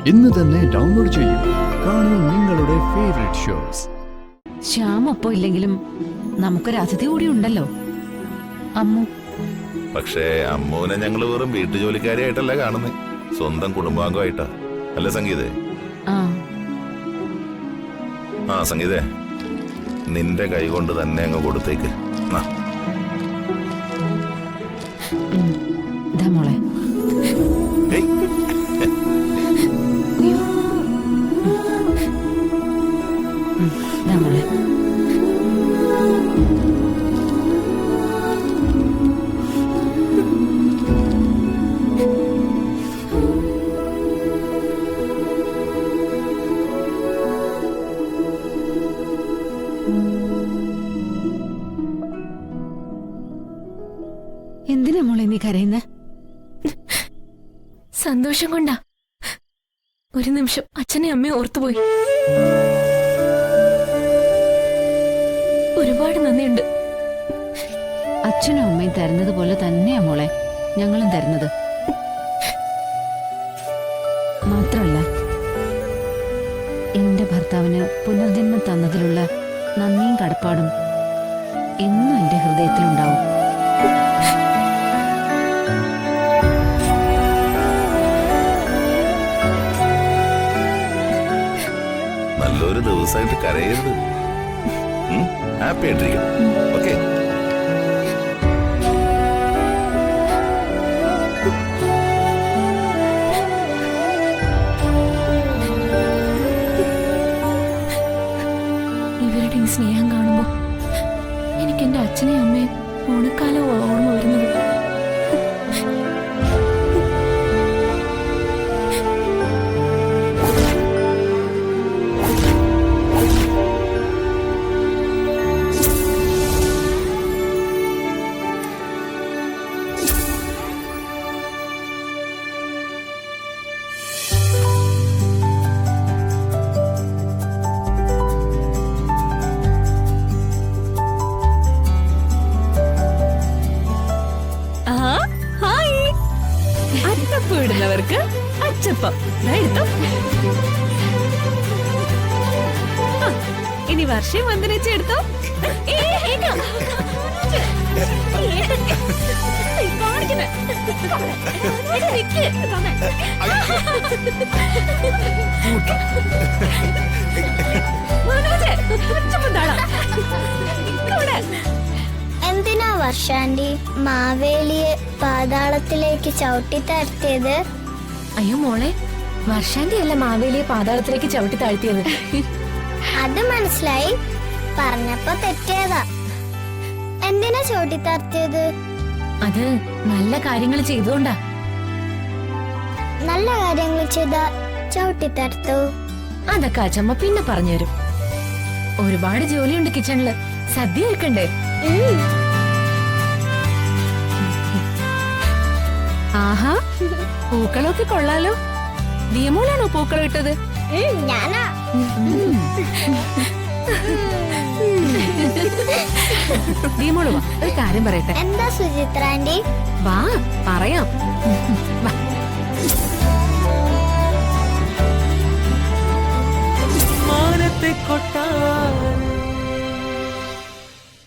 ഇന്ന് തന്നെ ഡൗൺലോഡ് ചെയ്യൂ. കാണൂ നിങ്ങളുടെ ഫേവറേറ്റ് ഷോസ്. ശ്യാം ഒപ്പം ഇല്ലെങ്കിലും നമുക്കൊരു അതിഥി കൂടി ഉണ്ടല്ലോ, അമ്മു. പക്ഷേ അമ്മുവിനെ ഞങ്ങള് വെറും വീട്ടുജോലിക്കാരിയായിട്ടല്ല കാണുന്നേ, സ്വന്തം കുടുംബാംഗമായിട്ടാ. അല്ല സംഗീതേ? ആ സംഗീതേ, നിന്റെ കൈ കൊണ്ട് തന്നെ അങ്ങ് കൊടുത്തേക്ക്. മോളെ മോളെ എന്തിനാ മോളെ നീ കരയുന്ന? സന്തോഷം കൊണ്ടാ. ഒരു നിമിഷം അച്ഛനെ അമ്മയെ ഓർത്തുപോയി. ഒരുപാട് നന്ദിയുണ്ട്. അച്ഛനും അമ്മയും തരുന്നത് പോലെ തന്നെയാ മോളെ ഞങ്ങളും തരുന്നത്. മാത്രമല്ല, എന്റെ ഭർത്താവിന് പുനർജന്മം തന്നതിലുള്ള നന്ദിയും കടപ്പാടും എന്നും എന്റെ ഹൃദയത്തിലുണ്ടാവും. നല്ലൊരു ദിവസമായിട്ട് കരയരുത്. ഹാപ്പി ആയിട്ടിരിക്കും. ഓക്കെ. ഇവരുടെ ഈ സ്നേഹം കാണുമ്പോ എനിക്ക് എന്റെ അച്ഛനെയും അമ്മയും ഓണക്കാലം ഓർമ്മ വരുന്നത്. ഇടുന്നവർക്ക് അച്ചപ്പം എടുത്തോ. ഇനി വർഷം വന്ദനിച്ചെടുത്തോ. എന്തിനാ വർഷാന്റി മാവേലിയെ പാതാളത്തിലേക്ക് ചവിട്ടി താഴ്ത്തിയത്? അയ്യോ മോളെ, വർഷാന്റി അല്ല മാവേലിയെ പാതാളത്തിലേക്ക് ചവിട്ടി താഴ്ത്തിയത്. അത് മനസ്സിലായി, പറഞ്ഞപ്പോ തെറ്റേതാ. എന്തിനാ ചവിട്ടി താഴ്ത്തിയത്? അത് നല്ല കാര്യങ്ങൾ ചെയ്തുകൊണ്ടാ. നല്ല കാര്യങ്ങൾ ചെയ്താ ചവിട്ടി താഴ്ത്തൂ? അതൊക്കെ അച്ഛമ്മ പിന്നെ പറഞ്ഞുതരും. ഒരുപാട് ജോലിയുണ്ട് കിച്ചണില്, സദ്യ വെക്കണ്ടേ? ആഹാ, പൂക്കളൊക്കെ കൊള്ളാലോ. ദിയമോളാണോ പൂക്കളം ഇട്ടത്? ഞാനാ. ദിയമോള് വാ, ഒരു കാര്യം പറയട്ടെ. എന്താ സുചിത്ര ആന്റി? വാ പറയാം. മാനത്തെ കൊട്ടാരം